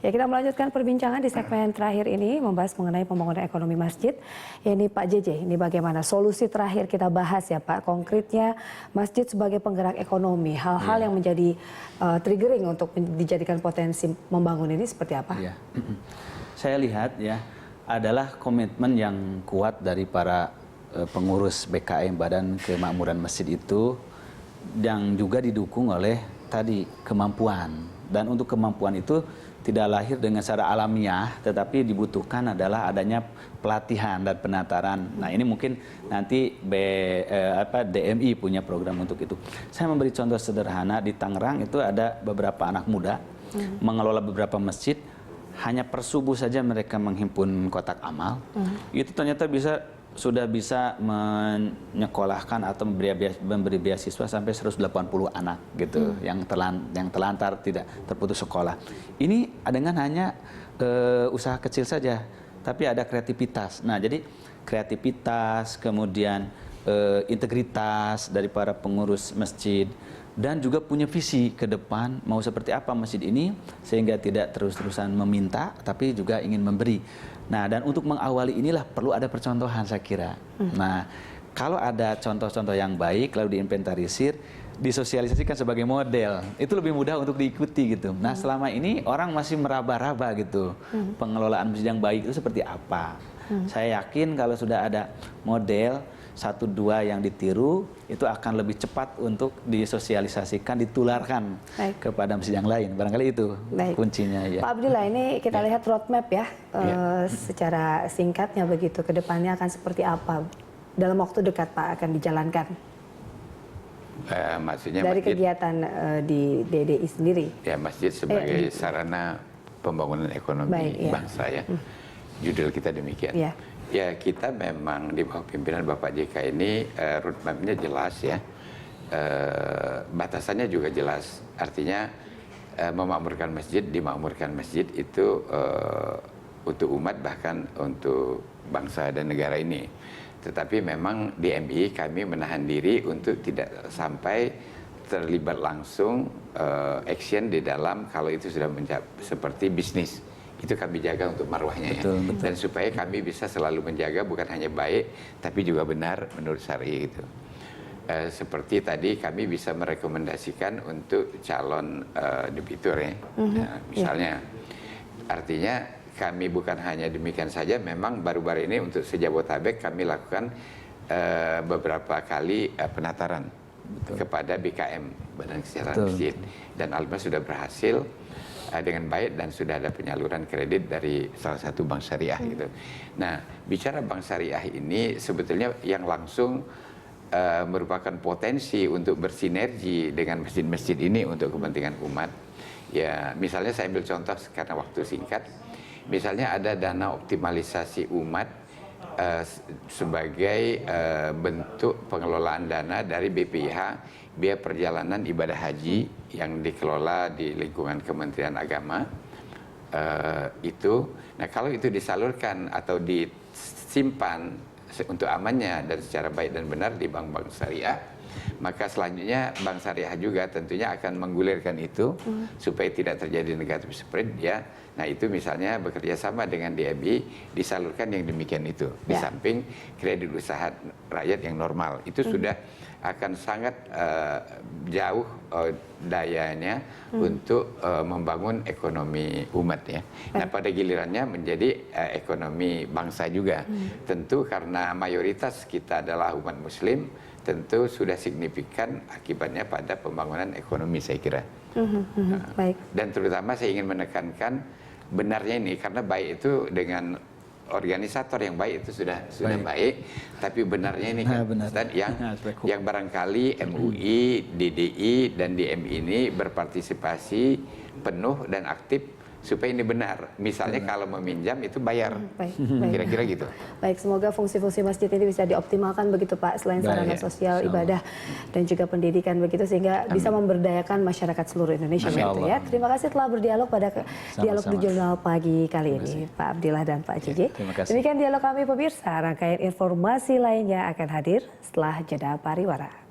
Ya, kita melanjutkan perbincangan di segmen terakhir ini membahas mengenai pembangunan ekonomi masjid. Ini Pak JJ, ini bagaimana solusi terakhir kita bahas ya Pak, konkretnya masjid sebagai penggerak ekonomi, hal-hal yang menjadi triggering untuk dijadikan potensi membangun ini seperti apa? Ya. Saya lihat ya adalah komitmen yang kuat dari para pengurus BKM Badan Kemakmuran Masjid itu yang juga didukung oleh tadi kemampuan. Dan untuk kemampuan itu tidak lahir dengan secara alamiah, tetapi dibutuhkan adalah adanya pelatihan dan penataran. Nah ini mungkin nanti DMI punya program untuk itu. Saya memberi contoh sederhana, di Tangerang itu ada beberapa anak muda mengelola beberapa masjid, hanya per subuh saja mereka menghimpun kotak amal. Itu ternyata sudah bisa menyekolahkan atau memberi beasiswa sampai 180 anak gitu yang terlantar tidak terputus sekolah. Ini dengan hanya usaha kecil saja, tapi ada kreativitas. Nah, jadi kreativitas, kemudian integritas dari para pengurus masjid dan juga punya visi ke depan mau seperti apa masjid ini sehingga tidak terus-terusan meminta tapi juga ingin memberi. Nah, dan untuk mengawali inilah perlu ada percontohan saya kira. Nah, kalau ada contoh-contoh yang baik lalu diinventarisir, disosialisasikan sebagai model, itu lebih mudah untuk diikuti gitu. Nah, selama ini orang masih meraba-raba gitu. Pengelolaan masjid yang baik itu seperti apa? Saya yakin kalau sudah ada model 1-2 yang ditiru, itu akan lebih cepat untuk disosialisasikan, ditularkan kepada masjid yang lain. Barangkali itu kuncinya ya. Pak Abdillah, ini kita lihat roadmap ya, secara singkatnya begitu, ke depannya akan seperti apa? Dalam waktu dekat Pak akan dijalankan? Maksudnya dari masjid, kegiatan di DDI sendiri? Ya, masjid sebagai sarana pembangunan ekonomi bangsa ya. Judul kita demikian. Ya, kita memang di bawah pimpinan Bapak JK ini roadmap-nya jelas ya, batasannya juga jelas. Artinya memakmurkan masjid, dimakmurkan masjid itu untuk umat bahkan untuk bangsa dan negara ini. Tetapi memang di MI kami menahan diri untuk tidak sampai terlibat langsung action di dalam kalau itu sudah seperti bisnis. Itu kami jaga untuk marwahnya ya. Dan supaya kami bisa selalu menjaga bukan hanya baik tapi juga benar menurut syari gitu. Seperti tadi kami bisa merekomendasikan untuk calon debitur ya. Misalnya artinya kami bukan hanya demikian saja, memang baru-baru ini untuk se-Jabodetabek kami lakukan beberapa kali penataran kepada BKM Badan Kesejahteraan Masjid, dan alhamdulillah sudah berhasil dengan baik dan sudah ada penyaluran kredit dari salah satu bank syariah gitu. Nah, bicara bank syariah ini sebetulnya yang langsung merupakan potensi untuk bersinergi dengan masjid-masjid ini untuk kepentingan umat. Ya, misalnya saya ambil contoh karena waktu singkat. Misalnya ada dana optimalisasi umat sebagai bentuk pengelolaan dana dari BPIH, biaya perjalanan ibadah haji yang dikelola di lingkungan Kementerian Agama itu. Nah, kalau itu disalurkan atau disimpan untuk amannya dan secara baik dan benar di bank-bank syariah, maka selanjutnya bank syariah juga tentunya akan menggulirkan itu supaya tidak terjadi negatif spread ya. Nah, itu misalnya bekerja sama dengan DMI disalurkan yang demikian itu. Di samping kredit usaha rakyat yang normal itu sudah akan sangat jauh dayanya untuk membangun ekonomi umat ya. Nah, pada gilirannya menjadi ekonomi bangsa juga. Tentu karena mayoritas kita adalah umat muslim, tentu sudah signifikan akibatnya pada pembangunan ekonomi saya kira. Baik. Dan terutama saya ingin menekankan benarnya ini, karena baik itu dengan organisator yang baik itu sudah baik, tapi benarnya ini kan Ustaz, yang barangkali MUI, DDI dan DMI ini berpartisipasi penuh dan aktif supaya ini benar. Misalnya kalau meminjam itu bayar. Kira-kira gitu. Baik, semoga fungsi-fungsi masjid ini bisa dioptimalkan begitu Pak, selain sarana sosial, ibadah dan juga pendidikan begitu, sehingga bisa memberdayakan masyarakat seluruh Indonesia begitu ya. Terima kasih telah berdialog pada dialog di Jurnal Pagi kali ini, Pak Abdillah dan Pak JJ. Demikian dialog kami pemirsa, rangkaian informasi lainnya akan hadir setelah jeda pariwara.